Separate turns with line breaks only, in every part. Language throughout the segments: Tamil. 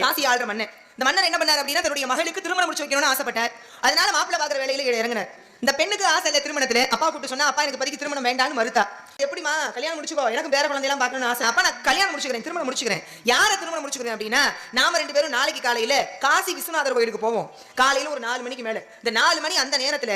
காசி ஆள்ற மன்னன். இந்த மன்னர் என்ன பண்ணார் அப்படின்னா தன்னுடைய மகளுக்கு திருமணம் முடிச்சு வைக்கணும்னு ஆசைப்பட்டார். அதனால மாப்பிள்ளை பாக்குற வேலையில இறங்கினார். இந்த பெண்ணுக்கு ஆசை இல்ல திருமணத்துல. அப்பா கூப்பிட்டு சொன்னா, அப்பா எனக்கு இப்போதைக்கு திருமணம் வேண்டாம்னு மறுத்தா. எப்படிமா கல்யாணம் முடிச்சுக்கோ, எனக்கு பேர குழந்தை எல்லாம் பார்க்கணும்னு ஆசை. அப்பா நான் கல்யாணம் முடிச்சுக்கிறேன், திருமணம் முடிச்சுக்கிறேன். யார திருமணம் முடிச்சுக்கிறேன் அப்படின்னா, நாம 2 பேரும் நாளைக்கு காலையில காசி விஸ்வநாதர் கோயிலுக்கு போவோம். காலையில ஒரு 4 மணிக்கு மேல. இந்த 4 மணி அந்த நேரத்துல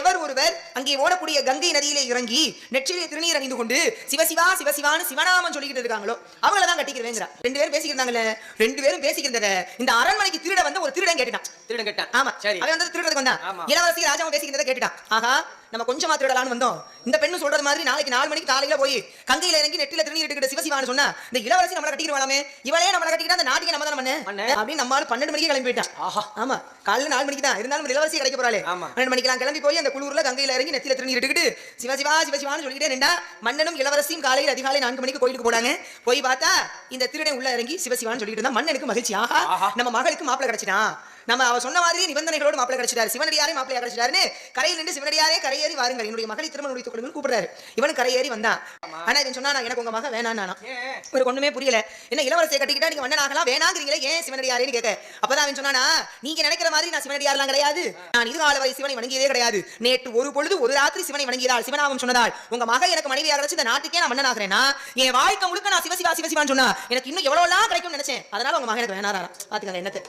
எவர் ஒருவர் அங்கே ஓடக்கூடிய கங்கை நதியிலே இறங்கி நெற்றிலே திருநீர் அணிந்து கொண்டு சிவசிவா சிவசிவான்னு சிவநாமம் சொல்லிக்கிட்டு இருக்காங்களோ அவங்கள தான் கட்டிக்கிறேங்கிறா. 2 பேரும் பேசிக்கிறாங்கல்ல. 2 பேரும் பேசிக்கிறத இந்த அரண்மனைக்கு திருட வந்து ஒரு திருடன் கேட்டான்.
திருடன் கேட்டான்.
ஆமா, சரி. அவன் வந்து திருடத்துக்கு வந்தான். இளவரசி ராஜாவும் பேசிக்கிறத கேட்டான். ஆஹா, நம்ம கொஞ்சமா திருடலாம்னு வந்தோம். இந்த பெண்ணு சொல்றது மாதிரி நாளைக்கு 4 மணிக்கு காலையில போய் கங்கையில இறங்கி நெற்றில திருநீர் இட்டுக்கிட்டு சிவசிவான்னு சொன்னா இந்த இளவரசி நம்மள கட்டிடுவாளாமே, இவளே நம்மள கட்டிக்கிட்டா அந்த நாட்டுக்கு நம்ம தான் பண்ணு அப்படின்னு நம்மால 12 மணிக்கு கிளம்பி போயிட்டான். ஆமா, காலையில 4 மணிக்கு தான் இருந்தாலும் இளவரசி கிடைக்க போறாளே. 12 மணிக்கெல்லாம் கிளம்பி போய் அந்த குளூர்ல கங்கையில இறங்கி நெத்தில திருநீர் இட்டுக்கிட்டு சிவசிவா சிவசிவான்னு சொல்லிக்கிட்டே நின்றா. மன்னனும் இளவரசியும் காலையில அதிகாலை 4 மணிக்கு கோயிலுக்கு போனாங்க. போய் பார்த்தா இந்த திருடன் உள்ள இறங்கி சிவசிவான்னு சொல்லிட்டு இருந்தா. மன்னனுக்கு மகிழ்ச்சி. ஆஹா, நம்ம மகளுக்கு மாப்பிள்ளை கிடைச்சிட்டான். நம்ம அவ சொன்ன மாதிரி நிபந்தனைகளோடு மாப்பிள்ளை கிடைச்சிட்டாரு. சிவனடியாரே மாப்பிள்ளை கிடைச்சிட்டாருன்னு கரையில் நின்று சிவனடியாரே கரையேறி வாருங்கள், என்னுடைய மகளை திருமணம் முடித்துக் கொள்ளுங்கள் கூப்பிடுறாரு. இவன் கரையேறி வந்தான். ஆனா இவன் சொன்னா, எனக்கு உங்க மகன் வேணாம். ஒரு ஒண்ணுமே புரியல. என்ன இளவரசியை கட்டிக்கிட்டா நீங்க மன்னனாகலாம், வேணாங்கிறீங்களே, ஏன் சிவனடியாரேன்னு கேட்க. அப்பதான் அவன் சொன்னானா, நீங்க நினைக்கிற மாதிரி நான் சிவனடியாரெல்லாம் கிடையாது. நான் இதுகால வரை சிவனை வணங்கியதே கிடையாது. நேற்று ஒரு பொழுது ஒரு ராத்திரி சிவனை வணங்கியதால் சிவநாமம் சொன்னதால் உங்க மகன் எனக்கு மனைவியாக கிடைச்சு இந்த நாட்டுக்கே நான் மன்னனாகிறேன்னா, என் வாழ்க்கை முழுக்க நான் சிவசிவா சிவசிவான்னு சொன்னா எனக்கு இன்னும் எவ்வளவு எல்லாம் கிடைக்கும்னு நினைச்சேன். அதனால உங்க மகன் எனக்கு வேணாரா. பாத்துக்கங்க என்னத்தை.